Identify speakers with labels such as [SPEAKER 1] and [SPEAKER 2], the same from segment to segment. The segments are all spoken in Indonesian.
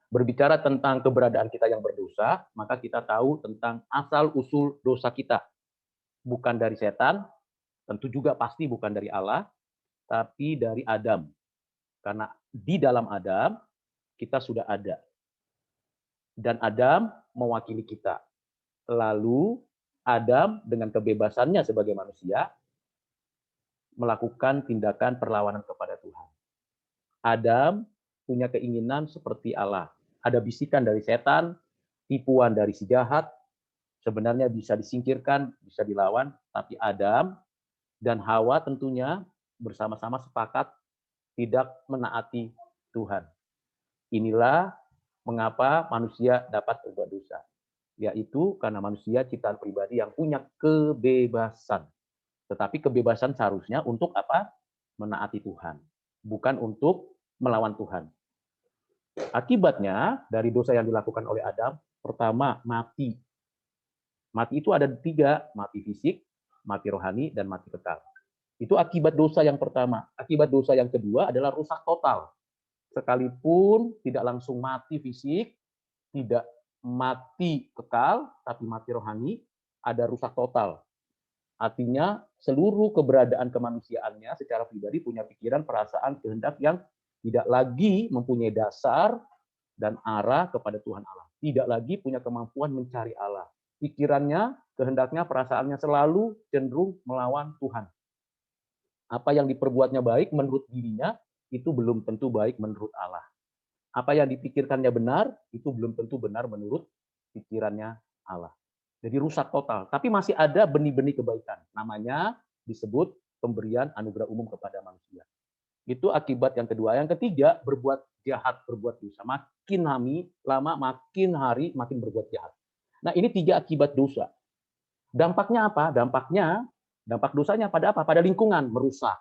[SPEAKER 1] Berbicara tentang keberadaan kita yang berdosa, maka kita tahu tentang asal-usul dosa kita. Bukan dari setan, tentu juga pasti bukan dari Allah, tapi dari Adam. Karena di dalam Adam, kita sudah ada. Dan Adam mewakili kita. Lalu Adam dengan kebebasannya sebagai manusia melakukan tindakan perlawanan kepada Tuhan. Adam punya keinginan seperti Allah. Ada bisikan dari setan, tipuan dari si jahat, sebenarnya bisa disingkirkan, bisa dilawan, tapi Adam dan Hawa tentunya bersama-sama sepakat tidak menaati Tuhan. Inilah mengapa manusia dapat berbuat dosa, yaitu karena manusia ciptaan pribadi yang punya kebebasan. Tetapi kebebasan seharusnya untuk apa? Menaati Tuhan, bukan untuk melawan Tuhan. Akibatnya dari dosa yang dilakukan oleh Adam, pertama mati. Mati itu ada tiga, mati fisik, mati rohani, dan mati kekal. Itu akibat dosa yang pertama. Akibat dosa yang kedua adalah rusak total. Sekalipun tidak langsung mati fisik, tidak mati kekal, tapi mati rohani, ada rusak total. Artinya seluruh keberadaan kemanusiaannya secara pribadi punya pikiran, perasaan, kehendak yang tidak lagi mempunyai dasar dan arah kepada Tuhan Allah. Tidak lagi punya kemampuan mencari Allah. Pikirannya, kehendaknya, perasaannya selalu cenderung melawan Tuhan. Apa yang diperbuatnya baik menurut dirinya, itu belum tentu baik menurut Allah. Apa yang dipikirkannya benar, itu belum tentu benar menurut pikirannya Allah. Jadi rusak total. Tapi masih ada benih-benih kebaikan. Namanya disebut pemberian anugerah umum kepada manusia. Itu akibat yang kedua. Yang ketiga, berbuat jahat, berbuat dosa. Makin lama, makin hari, makin berbuat jahat. Nah, ini tiga akibat dosa. Dampaknya apa? Dampak dosanya pada apa? Pada lingkungan, merusak.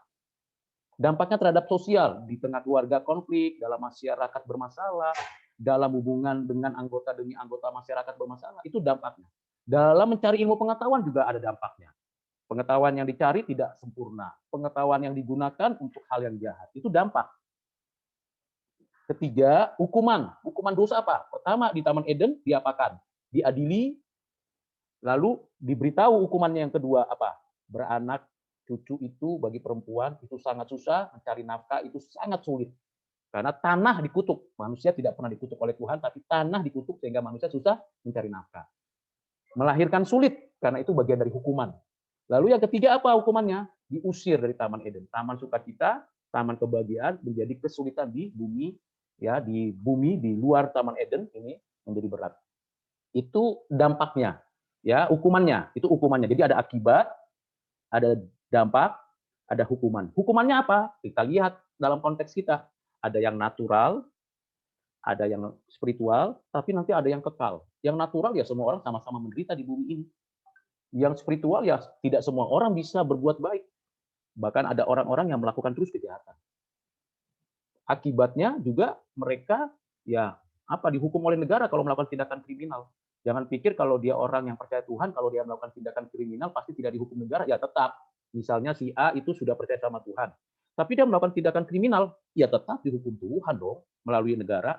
[SPEAKER 1] Dampaknya terhadap sosial, di tengah keluarga konflik, dalam masyarakat bermasalah, dalam hubungan dengan anggota demi anggota masyarakat bermasalah, itu dampaknya. Dalam mencari ilmu pengetahuan juga ada dampaknya. Pengetahuan yang dicari tidak sempurna. Pengetahuan yang digunakan untuk hal yang jahat. Itu dampak. Ketiga, hukuman. Hukuman dosa apa? Pertama, di Taman Eden diapakan? Diadili, lalu diberitahu hukumannya yang kedua apa? Beranak cucu itu bagi perempuan itu sangat susah, mencari nafkah itu sangat sulit. Karena tanah dikutuk. Manusia tidak pernah dikutuk oleh Tuhan, tapi tanah dikutuk sehingga manusia susah mencari nafkah. Melahirkan sulit, karena itu bagian dari hukuman. Lalu yang ketiga apa hukumannya? Diusir dari Taman Eden. Taman sukacita, taman kebahagiaan menjadi kesulitan di bumi, ya di bumi di luar Taman Eden ini menjadi berat. Itu dampaknya, ya hukumannya. Itu hukumannya. Jadi ada akibat, ada dampak, ada hukuman. Hukumannya apa? Kita lihat dalam konteks kita. Ada yang natural, ada yang spiritual, tapi nanti ada yang kekal. Yang natural ya semua orang sama-sama menderita di bumi ini. Yang spiritual ya tidak semua orang bisa berbuat baik. Bahkan ada orang-orang yang melakukan terus kejahatan. Akibatnya juga mereka ya apa dihukum oleh negara kalau melakukan tindakan kriminal. Jangan pikir kalau dia orang yang percaya Tuhan, kalau dia melakukan tindakan kriminal pasti tidak dihukum negara, ya tetap. Misalnya si A itu sudah percaya sama Tuhan. Tapi dia melakukan tindakan kriminal, ya tetap dihukum Tuhan dong melalui negara.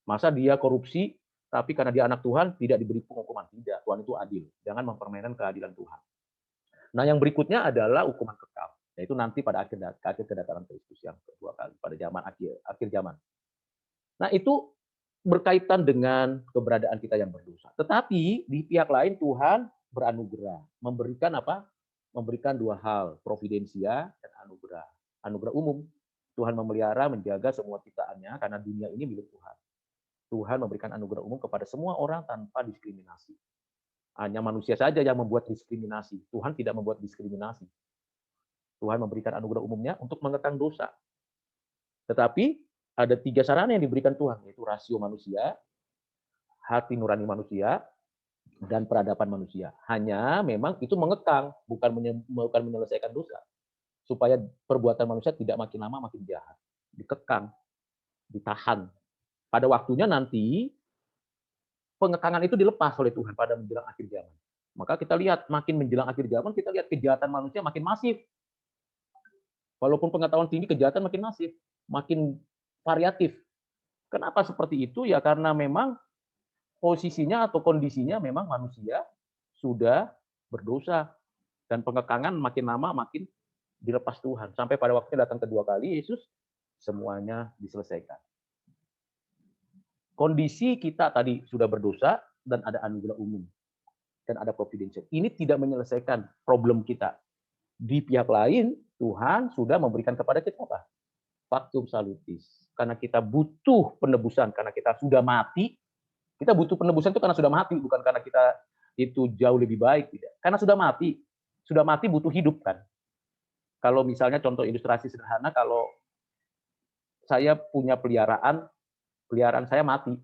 [SPEAKER 1] Masa dia korupsi, tapi karena dia anak Tuhan tidak diberi penghukuman? Tidak, Tuhan itu adil. Jangan mempermainkan keadilan Tuhan. Nah, yang berikutnya adalah hukuman kekal, yaitu nanti pada akhir kedatangan Kristus yang kedua kali, pada zaman akhir zaman. Nah, itu berkaitan dengan keberadaan kita yang berdosa. Tetapi di pihak lain Tuhan beranugerah, memberikan apa? Memberikan dua hal, providensia dan anugerah. Anugerah umum. Tuhan memelihara, menjaga semua ciptaannya karena dunia ini milik Tuhan. Tuhan memberikan anugerah umum kepada semua orang tanpa diskriminasi. Hanya manusia saja yang membuat diskriminasi. Tuhan tidak membuat diskriminasi. Tuhan memberikan anugerah umumnya untuk mengekang dosa. Tetapi ada tiga sarana yang diberikan Tuhan, yaitu rasio manusia, hati nurani manusia, dan peradaban manusia. Hanya memang itu mengekang, bukan menyelesaikan dosa. Supaya perbuatan manusia tidak makin lama makin jahat. Dikekang, ditahan. Pada waktunya nanti, pengekangan itu dilepas oleh Tuhan pada menjelang akhir zaman. Maka kita lihat, makin menjelang akhir zaman, kita lihat kejahatan manusia makin masif. Walaupun pengetahuan tinggi, kejahatan makin masif, makin variatif. Kenapa seperti itu? Ya karena memang posisinya atau kondisinya memang manusia sudah berdosa dan pengekangan makin lama makin dilepas Tuhan. Sampai pada waktunya datang kedua kali Yesus, semuanya diselesaikan. Kondisi kita tadi sudah berdosa dan ada anugerah umum dan ada providential. Ini tidak menyelesaikan problem kita. Di pihak lain, Tuhan sudah memberikan kepada kita apa? Factum salutis. Karena kita butuh penebusan, karena kita sudah mati. Kita butuh penebusan itu karena sudah mati, bukan karena kita itu jauh lebih baik. Tidak. Karena sudah mati. Sudah mati butuh hidup kan. Kalau misalnya contoh ilustrasi sederhana, kalau saya punya peliharaan saya mati.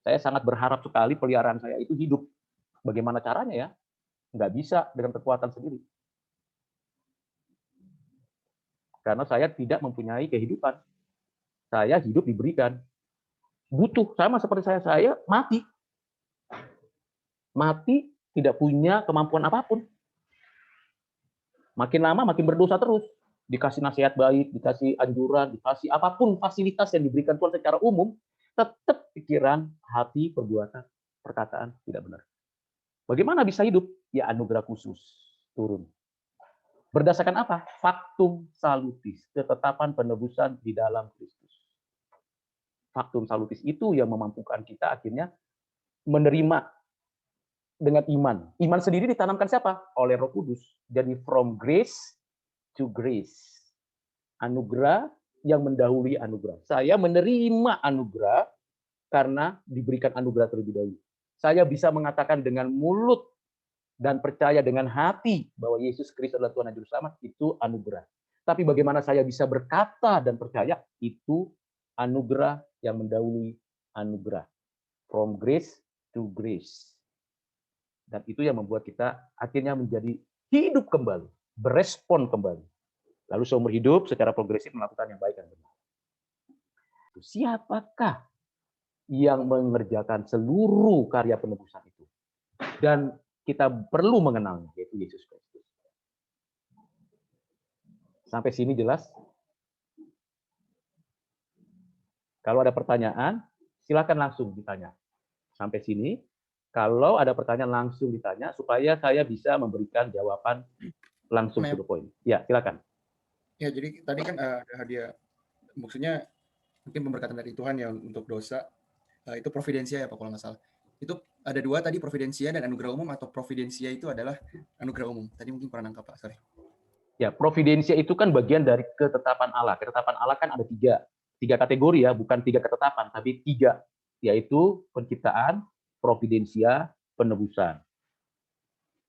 [SPEAKER 1] Saya sangat berharap sekali peliharaan saya itu hidup. Bagaimana caranya ya? Nggak bisa dengan kekuatan sendiri. Karena saya tidak mempunyai kehidupan. Saya hidup diberikan. Butuh, sama seperti saya mati. Mati tidak punya kemampuan apapun. Makin lama makin berdosa terus. Dikasih nasihat baik, dikasih anjuran, dikasih apapun fasilitas yang diberikan Tuhan secara umum, tetap pikiran, hati, perbuatan, perkataan tidak benar. Bagaimana bisa hidup? Ya anugerah khusus turun. Berdasarkan apa? Factum salutis, ketetapan penebusan di dalam Kristus. Factum salutis itu yang memampukan kita akhirnya menerima dengan iman. Iman sendiri ditanamkan siapa? Oleh Roh Kudus. Jadi from grace to grace. Anugerah yang mendahului anugerah. Saya menerima anugerah karena diberikan anugerah terlebih dahulu. Saya bisa mengatakan dengan mulut dan percaya dengan hati bahwa Yesus Kristus adalah Tuhan dan Juru Selamat, itu anugerah. Tapi bagaimana saya bisa berkata dan percaya, itu anugerah yang mendahului anugerah. From grace to grace. Dan itu yang membuat kita akhirnya menjadi hidup kembali, berespon kembali. Lalu seumur hidup secara progresif melakukan yang baik dan benar. Siapakah yang mengerjakan seluruh karya penebusan itu? Dan kita perlu mengenalnya, yaitu Yesus Kristus. Sampai sini jelas? Kalau ada pertanyaan, silakan langsung ditanya. Sampai sini, kalau ada pertanyaan langsung ditanya, supaya saya bisa memberikan jawaban langsung to the point. Ya, silakan.
[SPEAKER 2] Ya, jadi tadi kan ada hadiah, maksudnya mungkin pemberkatan dari Tuhan ya untuk dosa. Itu providensia ya Pak kalau nggak salah. Itu ada dua tadi, providensia dan anugerah umum, atau providensia itu adalah anugerah umum. Tadi mungkin pernah nangkap Pak, sorry.
[SPEAKER 1] Ya, providensia itu kan bagian dari ketetapan Allah. Ketetapan Allah kan ada tiga kategori ya, bukan tiga ketetapan, tapi tiga, yaitu penciptaan, providensia, penebusan.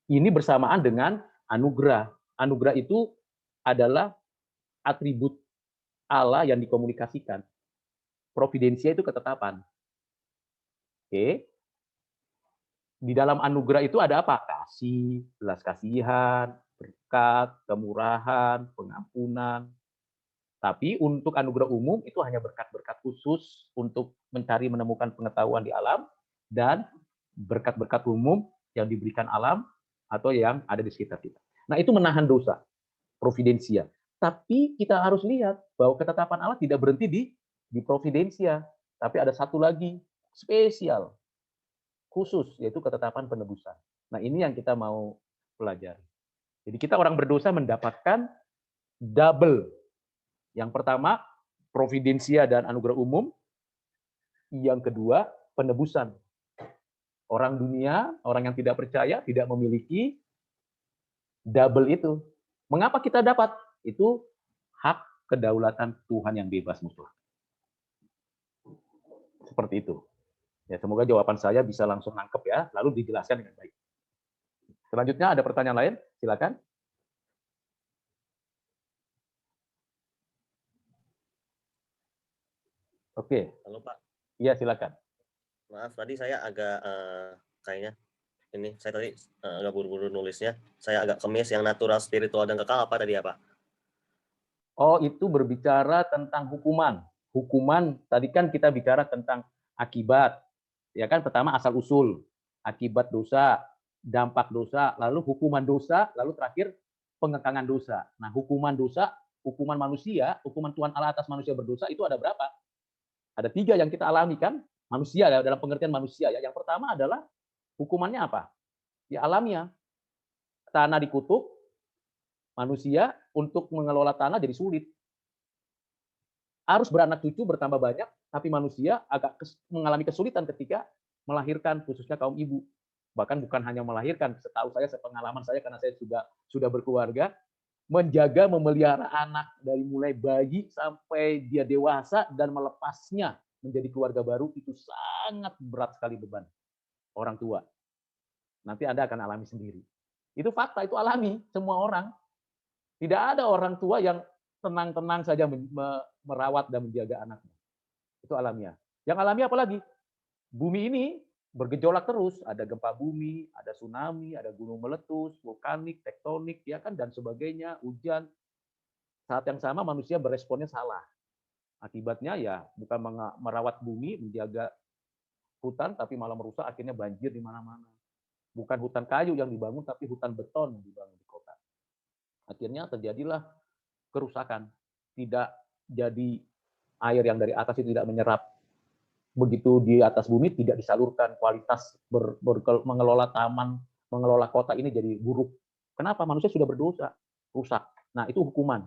[SPEAKER 1] Ini bersamaan dengan anugerah. Anugerah itu adalah atribut Allah yang dikomunikasikan. Providensia itu ketetapan. Oke. Di dalam anugerah itu ada apa? Kasih, belas kasihan, berkat, kemurahan, pengampunan. Tapi untuk anugerah umum itu hanya berkat-berkat khusus untuk mencari menemukan pengetahuan di alam dan berkat-berkat umum yang diberikan alam atau yang ada di sekitar kita. Nah, itu menahan dosa, providensia. Tapi kita harus lihat bahwa ketetapan Allah tidak berhenti di providensia, tapi ada satu lagi spesial, khusus, yaitu ketetapan penebusan. Nah, ini yang kita mau pelajari. Jadi kita orang berdosa mendapatkan double. Yang pertama, providensia dan anugerah umum. Yang kedua, penebusan. Orang dunia, orang yang tidak percaya, tidak memiliki double itu. Mengapa kita dapat? Itu hak kedaulatan Tuhan yang bebas mutlak. Seperti itu. Ya, semoga jawaban saya bisa langsung nangkep ya, lalu dijelaskan dengan baik. Selanjutnya ada pertanyaan lain? Silakan. Oke.
[SPEAKER 3] Halo Pak.
[SPEAKER 1] Iya, silakan.
[SPEAKER 3] Maaf, tadi saya agak kayaknya ini saya tadi agak buru-buru nulisnya. Saya agak kemis, yang natural, spiritual, dan kekal apa tadi ya Pak?
[SPEAKER 1] Oh, itu berbicara tentang hukuman. Hukuman, tadi kan kita bicara tentang akibat. Ya kan, pertama asal usul, akibat dosa, dampak dosa, lalu hukuman dosa, lalu terakhir pengekangan dosa. Nah, hukuman dosa, hukuman manusia, hukuman Tuhan Allah atas manusia berdosa itu ada berapa? Ada 3 yang kita alami kan, manusia ya, dalam pengertian manusia ya. Yang pertama adalah hukumannya apa? Ya alamiah. Tanah dikutuk, manusia untuk mengelola tanah jadi sulit. Harus beranak cucu bertambah banyak, tapi manusia agak mengalami kesulitan ketika melahirkan, khususnya kaum ibu. Bahkan bukan hanya melahirkan, setahu saya, sepengalaman saya karena saya sudah berkeluarga, menjaga, memelihara anak dari mulai bayi sampai dia dewasa dan melepasnya menjadi keluarga baru itu sangat berat sekali beban orang tua. Nanti Anda akan alami sendiri. Itu fakta, itu alami semua orang. Tidak ada orang tua yang tenang-tenang saja merawat dan menjaga anaknya. Itu alamiah. Yang alamiah apa lagi? Bumi ini bergejolak terus, ada gempa bumi, ada tsunami, ada gunung meletus, vulkanik, tektonik, ya kan, dan sebagainya, hujan. Saat yang sama manusia beresponnya salah. Akibatnya ya bukan merawat bumi, menjaga hutan, tapi malah merusak, akhirnya banjir di mana-mana. Bukan hutan kayu yang dibangun, tapi hutan beton yang dibangun di kota. Akhirnya terjadilah kerusakan. Tidak jadi air yang dari atas itu tidak menyerap. Begitu di atas bumi tidak disalurkan, kualitas mengelola taman, mengelola kota ini jadi buruk. Kenapa? Manusia sudah berdosa, rusak. Nah, itu hukuman.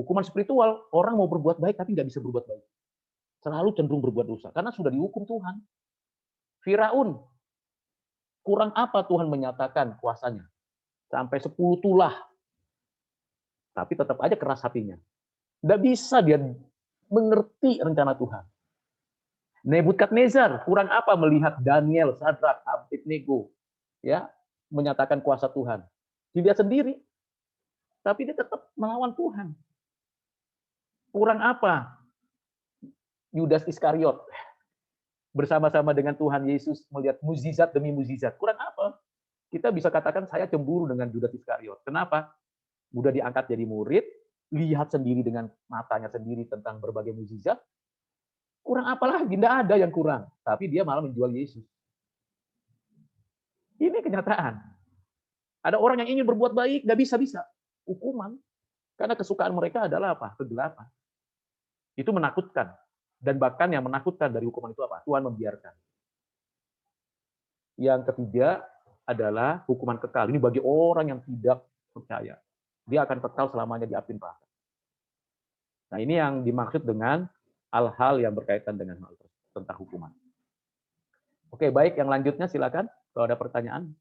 [SPEAKER 1] Hukuman spiritual, orang mau berbuat baik tapi nggak bisa berbuat baik. Selalu cenderung berbuat dosa, karena sudah dihukum Tuhan. Firaun, kurang apa Tuhan menyatakan kuasanya? Sampai 10 tulah. Tapi tetap aja keras hatinya. Nggak bisa dia mengerti rencana Tuhan. Nebukadnezar, kurang apa melihat Daniel, Sadrak, Abednego, ya, menyatakan kuasa Tuhan. Dilihat sendiri, tapi dia tetap melawan Tuhan. Kurang apa Yudas Iskariot bersama-sama dengan Tuhan Yesus melihat mukjizat demi mukjizat. Kurang apa? Kita bisa katakan saya cemburu dengan Yudas Iskariot. Kenapa? Udah diangkat jadi murid, lihat sendiri dengan matanya sendiri tentang berbagai mukjizat. Kurang apa lagi? Tidak ada yang kurang. Tapi dia malah menjual Yesus. Ini kenyataan. Ada orang yang ingin berbuat baik, nggak bisa-bisa. Hukuman. Karena kesukaan mereka adalah apa? Kegelapan. Itu menakutkan. Dan bahkan yang menakutkan dari hukuman itu apa? Tuhan membiarkan. Yang ketiga adalah hukuman kekal. Ini bagi orang yang tidak percaya. Dia akan kekal selamanya di api neraka. Nah, ini yang dimaksud dengan hal-hal yang berkaitan dengan hal tentang hukuman. Oke, baik. Yang lanjutnya silakan kalau ada pertanyaan.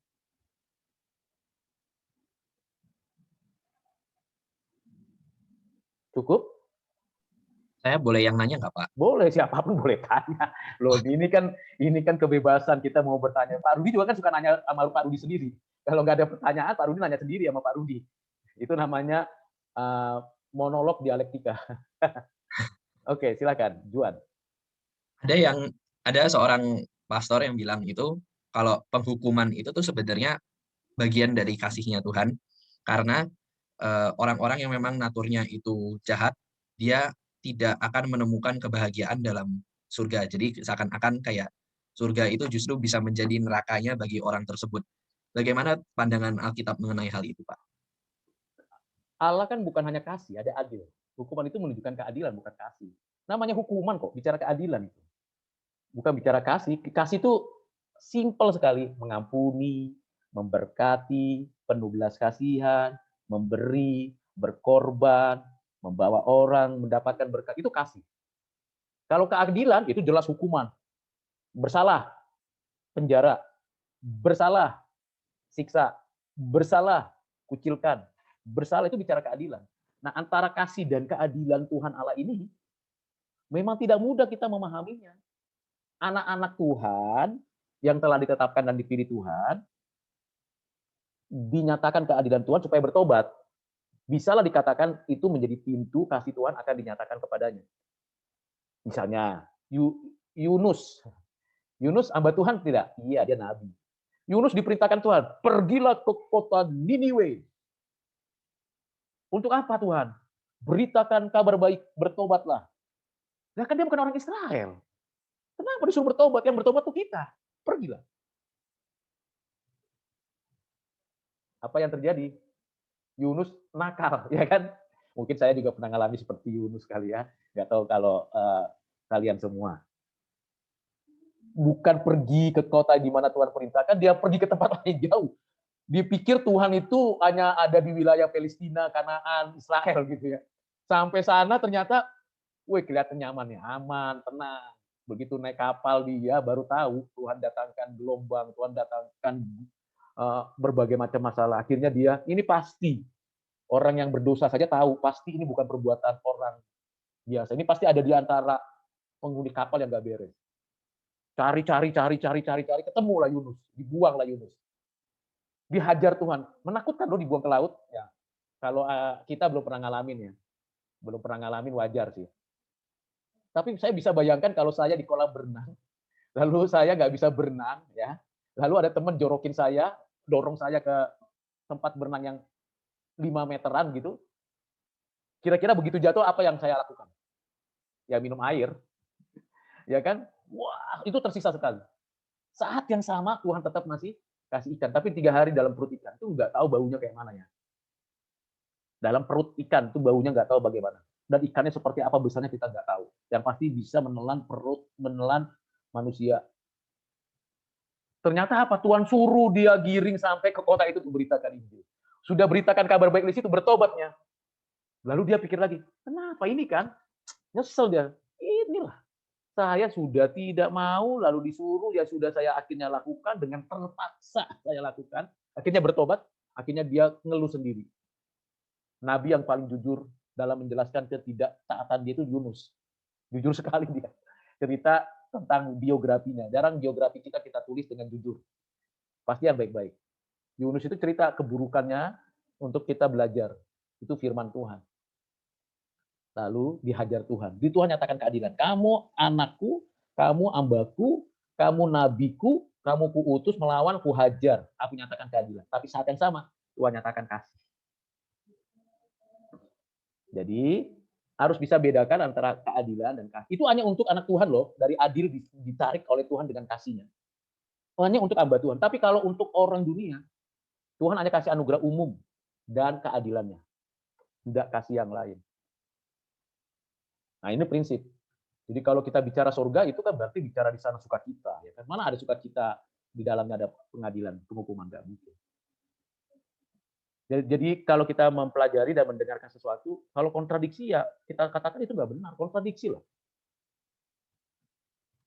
[SPEAKER 1] Cukup?
[SPEAKER 4] Saya boleh yang nanya nggak, Pak?
[SPEAKER 1] Boleh, siapapun boleh tanya. Loh, ini kan kebebasan, kita mau bertanya. Pak Rudi juga kan suka nanya sama Pak Rudi sendiri. Kalau nggak ada pertanyaan, Pak Rudi nanya sendiri sama Pak Rudi. Itu namanya monolog dialektika. Oke, silakan, Juan.
[SPEAKER 4] Ada seorang pastor yang bilang itu kalau penghukuman itu tuh sebenarnya bagian dari kasihnya Tuhan, karena orang-orang yang memang naturnya itu jahat, dia tidak akan menemukan kebahagiaan dalam surga. Jadi seakan-akan kayak surga itu justru bisa menjadi nerakanya bagi orang tersebut. Bagaimana pandangan Alkitab mengenai hal itu, Pak?
[SPEAKER 1] Allah kan bukan hanya kasih, ada adil. Hukuman itu menunjukkan keadilan, bukan kasih. Namanya hukuman kok, bicara keadilan itu. Bukan bicara kasih. Kasih itu simpel sekali, mengampuni, memberkati, penuh belas kasihan, memberi, berkorban, membawa orang mendapatkan berkat, itu kasih. Kalau keadilan itu jelas hukuman. Bersalah, penjara. Bersalah, siksa. Bersalah, kucilkan. Bersalah itu bicara keadilan. Nah, antara kasih dan keadilan Tuhan Allah ini memang tidak mudah kita memahaminya. Anak-anak Tuhan yang telah ditetapkan dan dipilih Tuhan dinyatakan keadilan Tuhan supaya bertobat. Bisalah dikatakan itu menjadi pintu kasih Tuhan akan dinyatakan kepadanya. Misalnya Yunus hamba Tuhan tidak? Iya, dia nabi. Yunus diperintahkan Tuhan, pergilah ke kota Niniwe. Untuk apa Tuhan? Beritakan kabar baik, bertobatlah. Nah, kan dia bukan orang Israel. Kenapa disuruh bertobat? Yang bertobat itu kita. Pergilah. Apa yang terjadi? Yunus nakal, ya kan? Mungkin saya juga pernah mengalami seperti Yunus kali ya. Nggak tahu kalau kalian semua. bukan pergi ke kota di mana Tuhan perintahkan, dia pergi ke tempat lain jauh. Dipikir Tuhan itu hanya ada di wilayah Palestina, Kanaan, Israel gitu ya. Sampai sana ternyata, wih kelihatan nyaman ya, aman, tenang. Begitu naik kapal dia baru tahu Tuhan datangkan gelombang, Tuhan datangkan berbagai macam masalah. Akhirnya dia, ini pasti orang yang berdosa saja tahu, pasti ini bukan perbuatan orang biasa. Ini pasti ada di antara penghuni kapal yang nggak beres. Cari, ketemulah Yunus, dibuanglah Yunus. Dihajar Tuhan, menakutkan loh dibuang ke laut. Ya, kalau kita belum pernah ngalamin ya, belum pernah ngalamin wajar sih. Tapi saya bisa bayangkan kalau saya di kolam berenang, lalu saya nggak bisa berenang, ya, lalu ada teman jorokin saya, dorong saya ke tempat berenang yang 5 meteran gitu. Kira-kira begitu jatuh apa yang saya lakukan? Ya minum air, ya kan? Wah, itu tersisa sekali. Saat yang sama Tuhan tetap masih kasih ikan, tapi 3 hari dalam perut ikan itu nggak tahu baunya kayak mana ya. Dalam perut ikan itu baunya nggak tahu bagaimana. Dan ikannya seperti apa besarnya kita nggak tahu. Yang pasti bisa menelan perut, menelan manusia. Ternyata apa? Tuhan suruh dia giring sampai ke kota itu untuk beritakan Injil. Sudah beritakan kabar baik di situ, bertobatnya. Lalu dia pikir lagi, kenapa ini kan? Nyesel dia. Inilah saya sudah tidak mau, lalu disuruh, ya sudah saya akhirnya lakukan, dengan terpaksa saya lakukan, akhirnya bertobat, akhirnya dia ngeluh sendiri. Nabi yang paling jujur dalam menjelaskan ketidaktaatan dia itu Yunus. Jujur sekali dia. Cerita tentang biografinya. Jarang biografi kita tulis dengan jujur. Pasti yang baik-baik. Yunus itu cerita keburukannya untuk kita belajar. Itu firman Tuhan. Lalu dihajar Tuhan. Di Tuhan nyatakan keadilan. Kamu anakku, kamu hambaku, kamu nabiku, kamu kuutus melawan, kuhajar. Aku nyatakan keadilan. Tapi saat yang sama, Tuhan nyatakan kasih. Jadi harus bisa bedakan antara keadilan dan kasih. Itu hanya untuk anak Tuhan loh. Dari adil ditarik oleh Tuhan dengan kasihnya. Hanya untuk hamba Tuhan. Tapi kalau untuk orang dunia, Tuhan hanya kasih anugerah umum dan keadilannya. Tidak kasih yang lain. Nah ini prinsip. Jadi kalau kita bicara surga itu kan berarti bicara di sana sukacita. Ya kan? Mana ada sukacita di dalamnya ada pengadilan, penghukuman, nggak mungkin. Jadi kalau kita mempelajari dan mendengarkan sesuatu, kalau kontradiksi ya kita katakan itu nggak benar, kontradiksi lah.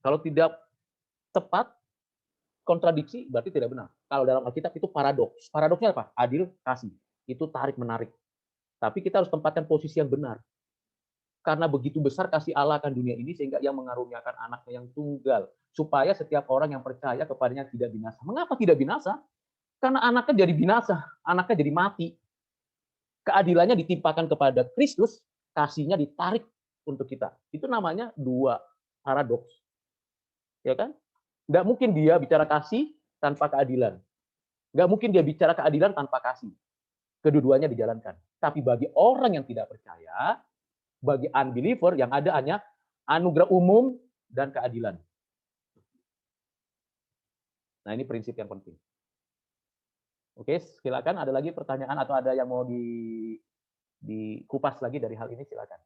[SPEAKER 1] Kalau tidak tepat, kontradiksi berarti tidak benar. Kalau dalam Alkitab itu paradoks. Paradoksnya apa? Adil, kasih. Itu tarik-menarik. Tapi kita harus tempatkan posisi yang benar. Karena begitu besar kasih Allah akan dunia ini sehingga Ia mengaruniakan anaknya yang tunggal supaya setiap orang yang percaya kepadanya tidak binasa. Mengapa tidak binasa? Karena anaknya jadi binasa, anaknya jadi mati. Keadilannya ditimpakan kepada Kristus, kasihnya ditarik untuk kita. Itu namanya dua paradoks. Ya kan? Nggak mungkin dia bicara kasih tanpa keadilan. Nggak mungkin dia bicara keadilan tanpa kasih. Kedua-duanya dijalankan. Tapi bagi orang yang tidak percaya, bagi unbeliever yang ada hanya anugerah umum dan keadilan. Nah, ini prinsip yang penting. Oke, silakan ada lagi pertanyaan atau ada yang mau dikupas lagi dari hal ini, silakan.